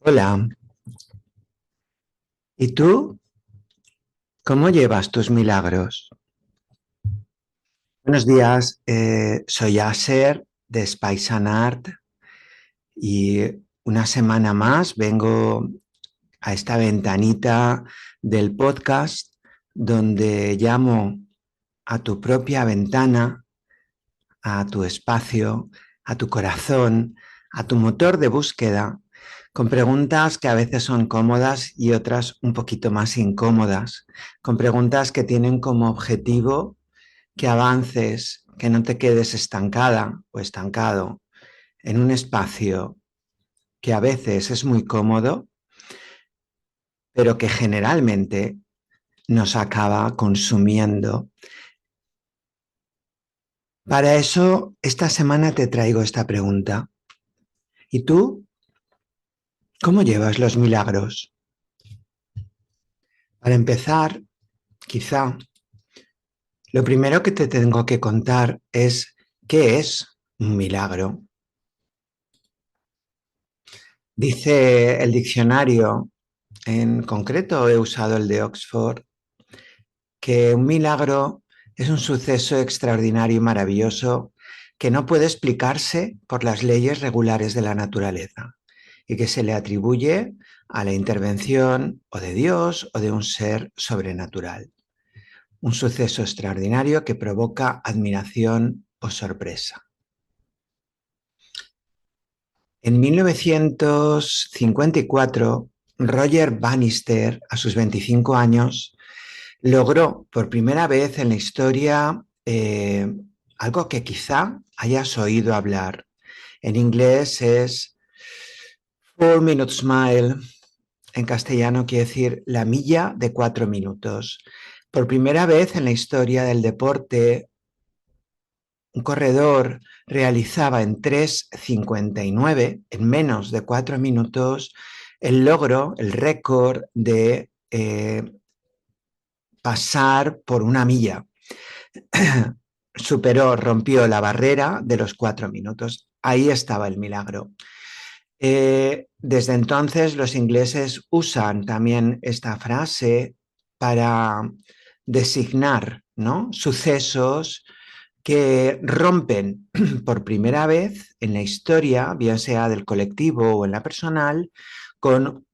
Hola, ¿y tú cómo llevas tus milagros? Buenos días, soy Aser de Spice and Art y una semana más vengo a esta ventanita del podcast donde llamo a tu propia ventana, a tu espacio, a tu corazón, a tu motor de búsqueda, con preguntas que a veces son cómodas y otras un poquito más incómodas, con preguntas que tienen como objetivo que avances, que no te quedes estancada o estancado en un espacio que a veces es muy cómodo, pero que generalmente nos acaba consumiendo. Para eso, esta semana te traigo esta pregunta. ¿Y tú cómo llevas los milagros? Para empezar, quizá lo primero que te tengo que contar es qué es un milagro. Dice el diccionario, en concreto he usado el de Oxford, que un milagro es un suceso extraordinario y maravilloso que no puede explicarse por las leyes regulares de la naturaleza y que se le atribuye a la intervención o de Dios o de un ser sobrenatural. Un suceso extraordinario que provoca admiración o sorpresa. En 1954, Roger Bannister, a sus 25 años, logró por primera vez en la historia algo que quizá hayas oído hablar. En inglés es 4 Minute Smile, en castellano quiere decir la milla de 4 minutos. Por primera vez en la historia del deporte, un corredor realizaba en 3:59, en menos de 4 minutos, el logro, el récord de pasar por una milla. Superó, rompió la barrera de los 4 minutos. Ahí estaba el milagro. Desde entonces los ingleses usan también esta frase para designar, ¿no?, sucesos que rompen por primera vez en la historia, bien sea del colectivo o en la personal, con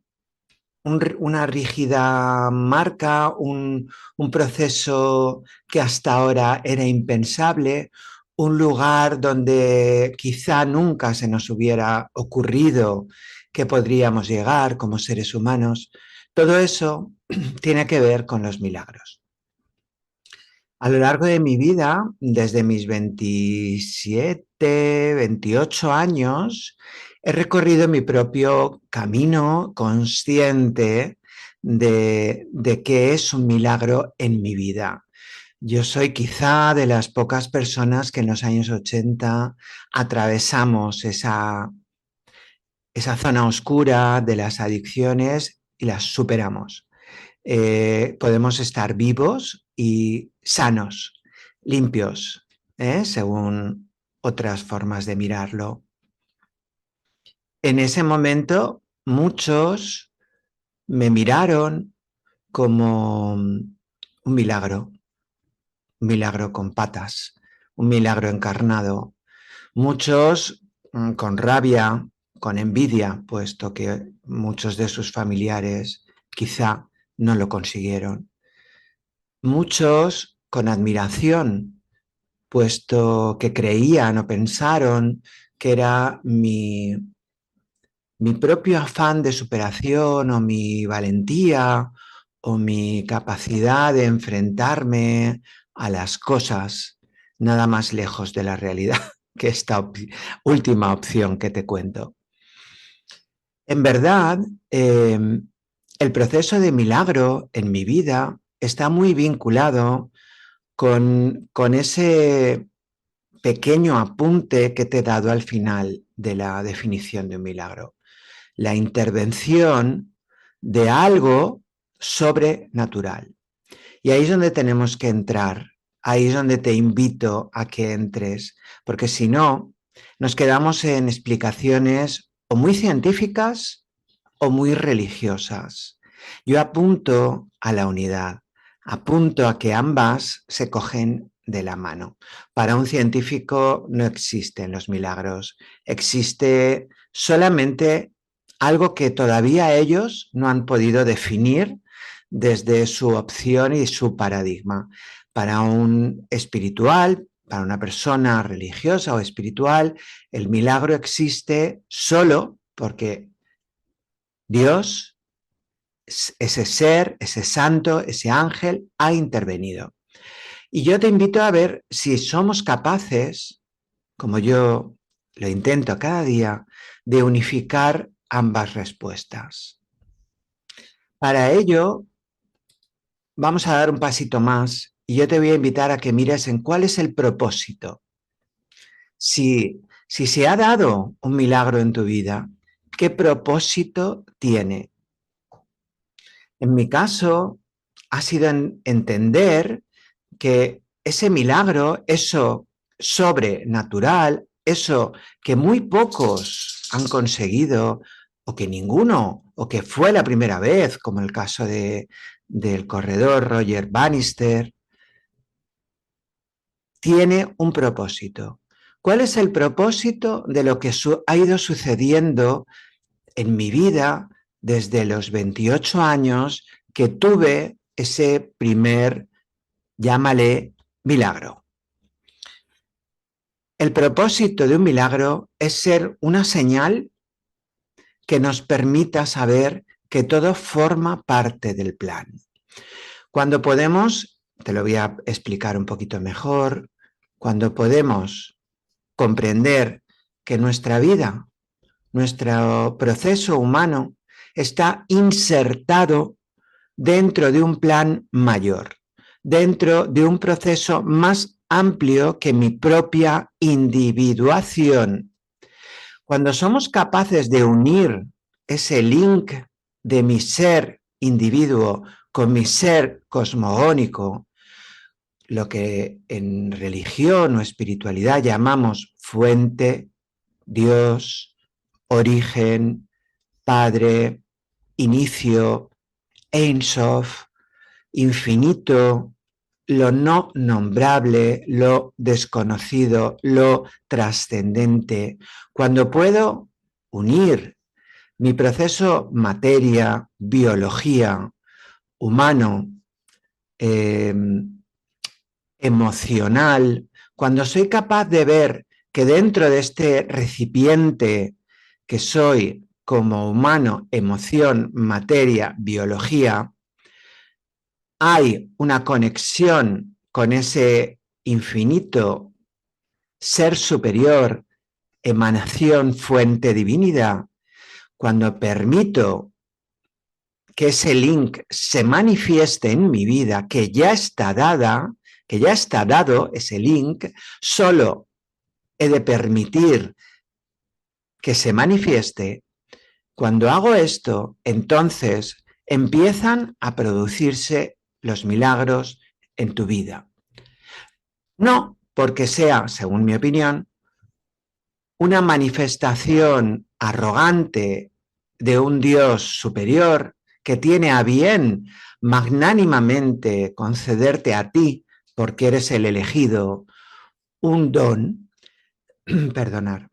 una rígida marca, un proceso que hasta ahora era impensable, un lugar donde quizá nunca se nos hubiera ocurrido que podríamos llegar como seres humanos. Todo eso tiene que ver con los milagros. A lo largo de mi vida, desde mis 27, 28 años, he recorrido mi propio camino consciente de qué es un milagro en mi vida. Yo soy quizá de las pocas personas que en los años 80 atravesamos esa zona oscura de las adicciones y las superamos. Podemos estar vivos y sanos, limpios, según otras formas de mirarlo. En ese momento, muchos me miraron como un milagro con patas, un milagro encarnado. Muchos con rabia, con envidia, puesto que muchos de sus familiares quizá no lo consiguieron. Muchos con admiración, puesto que creían o pensaron que era mi propio afán de superación o mi valentía o mi capacidad de enfrentarme a las cosas nada más lejos de la realidad que esta última opción que te cuento. En verdad, el proceso de milagro en mi vida está muy vinculado con ese pequeño apunte que te he dado al final de la definición de un milagro. La intervención de algo sobrenatural. Y ahí es donde tenemos que entrar, ahí es donde te invito a que entres, porque si no, nos quedamos en explicaciones o muy científicas o muy religiosas. Yo apunto a la unidad, apunto a que ambas se cogen de la mano. Para un científico no existen los milagros, existe solamente algo que todavía ellos no han podido definir desde su opción y su paradigma. Para un espiritual, para una persona religiosa o espiritual, el milagro existe solo porque Dios, ese ser, ese santo, ese ángel, ha intervenido. Y yo te invito a ver si somos capaces, como yo lo intento cada día, de unificar ambas respuestas. Para ello, vamos a dar un pasito más y yo te voy a invitar a que mires en cuál es el propósito. Si se ha dado un milagro en tu vida, ¿qué propósito tiene? En mi caso, ha sido entender que ese milagro, eso sobrenatural, eso que muy pocos han conseguido, o que ninguno, o que fue la primera vez, como el caso del corredor Roger Bannister, tiene un propósito. ¿Cuál es el propósito de lo que ha ido sucediendo en mi vida desde los 28 años que tuve ese primer, llámale, milagro? El propósito de un milagro es ser una señal que nos permita saber que todo forma parte del plan. Cuando podemos, te lo voy a explicar un poquito mejor, cuando podemos comprender que nuestra vida, nuestro proceso humano está insertado dentro de un plan mayor, dentro de un proceso más amplio que mi propia individuación. Cuando somos capaces de unir ese link de mi ser individuo con mi ser cosmogónico, lo que en religión o espiritualidad llamamos fuente, Dios, origen, Padre, inicio, Ein Sof, infinito, lo no nombrable, lo desconocido, lo trascendente. Cuando puedo unir mi proceso materia, biología, humano, eh, emocional, cuando soy capaz de ver que dentro de este recipiente que soy como humano, emoción, materia, biología, hay una conexión con ese infinito ser superior, emanación, fuente, divinidad, cuando permito que ese link se manifieste en mi vida, que ya está dada, que ya está dado ese link, solo he de permitir que se manifieste. Cuando hago esto, entonces empiezan a producirse los milagros en tu vida. No porque sea, según mi opinión, una manifestación arrogante de un Dios superior que tiene a bien magnánimamente concederte a ti, porque eres el elegido, un don, perdonar,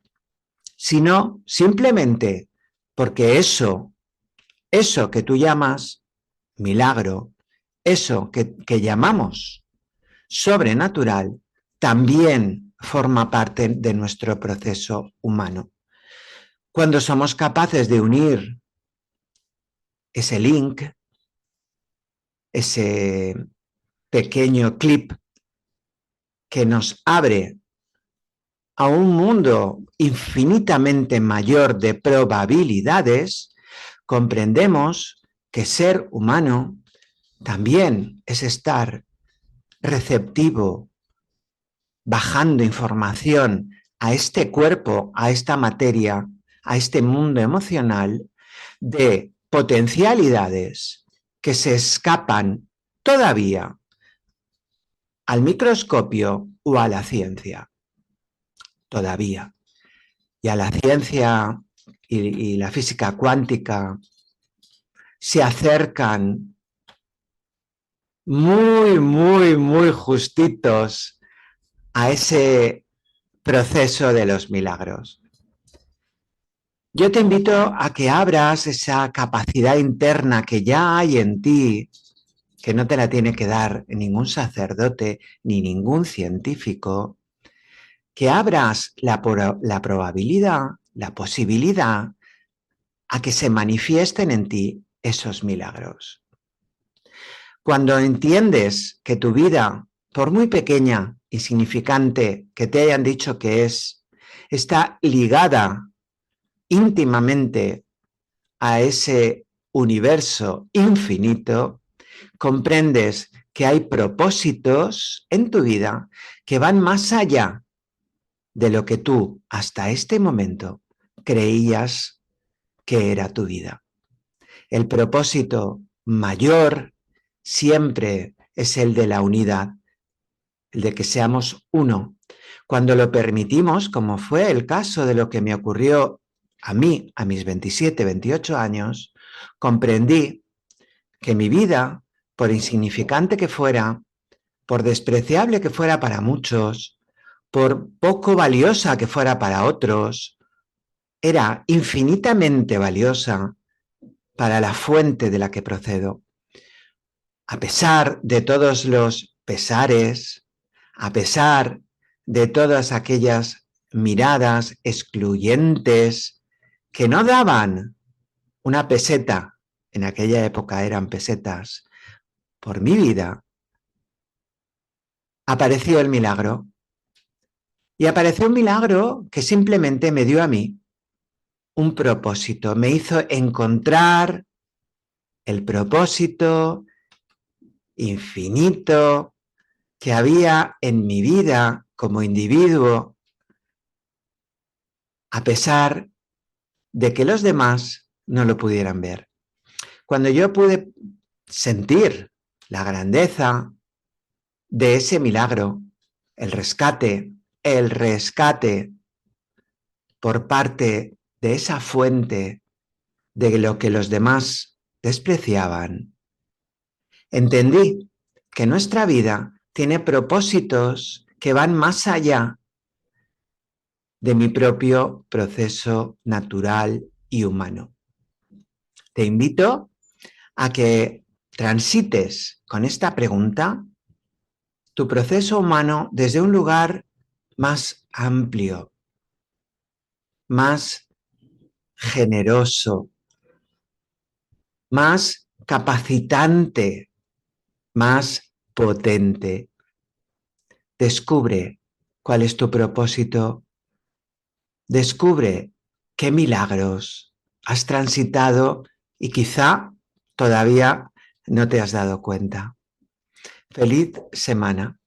sino simplemente porque eso que tú llamas milagro, eso que llamamos sobrenatural, también forma parte de nuestro proceso humano. Cuando somos capaces de unir ese link, ese pequeño clip que nos abre a un mundo infinitamente mayor de probabilidades, comprendemos que ser humano también es estar receptivo, bajando información a este cuerpo, a esta materia, a este mundo emocional de potencialidades que se escapan todavía al microscopio o a la ciencia. Todavía. Y a la ciencia y la física cuántica se acercan muy, muy, muy justitos a ese proceso de los milagros. Yo te invito a que abras esa capacidad interna que ya hay en ti, que no te la tiene que dar ningún sacerdote ni ningún científico, que abras la probabilidad, la posibilidad a que se manifiesten en ti esos milagros. Cuando entiendes que tu vida, por muy pequeña, insignificante que te hayan dicho que es, está ligada íntimamente a ese universo infinito, comprendes que hay propósitos en tu vida que van más allá de lo que tú hasta este momento creías que era tu vida. El propósito mayor siempre es el de la unidad, el de que seamos uno. Cuando lo permitimos, como fue el caso de lo que me ocurrió a mí a mis 27, 28 años, comprendí que mi vida, por insignificante que fuera, por despreciable que fuera para muchos, por poco valiosa que fuera para otros, era infinitamente valiosa para la fuente de la que procedo. A pesar de todos los pesares, a pesar de todas aquellas miradas excluyentes que no daban una peseta, en aquella época eran pesetas, por mi vida, apareció el milagro. Y apareció un milagro que simplemente me dio a mí un propósito, me hizo encontrar el propósito infinito que había en mi vida como individuo, a pesar de que los demás no lo pudieran ver. Cuando yo pude sentir la grandeza de ese milagro, el rescate por parte de esa fuente de lo que los demás despreciaban, entendí que nuestra vida tiene propósitos que van más allá de mi propio proceso natural y humano. Te invito a que transites con esta pregunta tu proceso humano desde un lugar más amplio, más generoso, más capacitante, más potente. Descubre cuál es tu propósito. Descubre qué milagros has transitado y quizá todavía no te has dado cuenta. Feliz semana.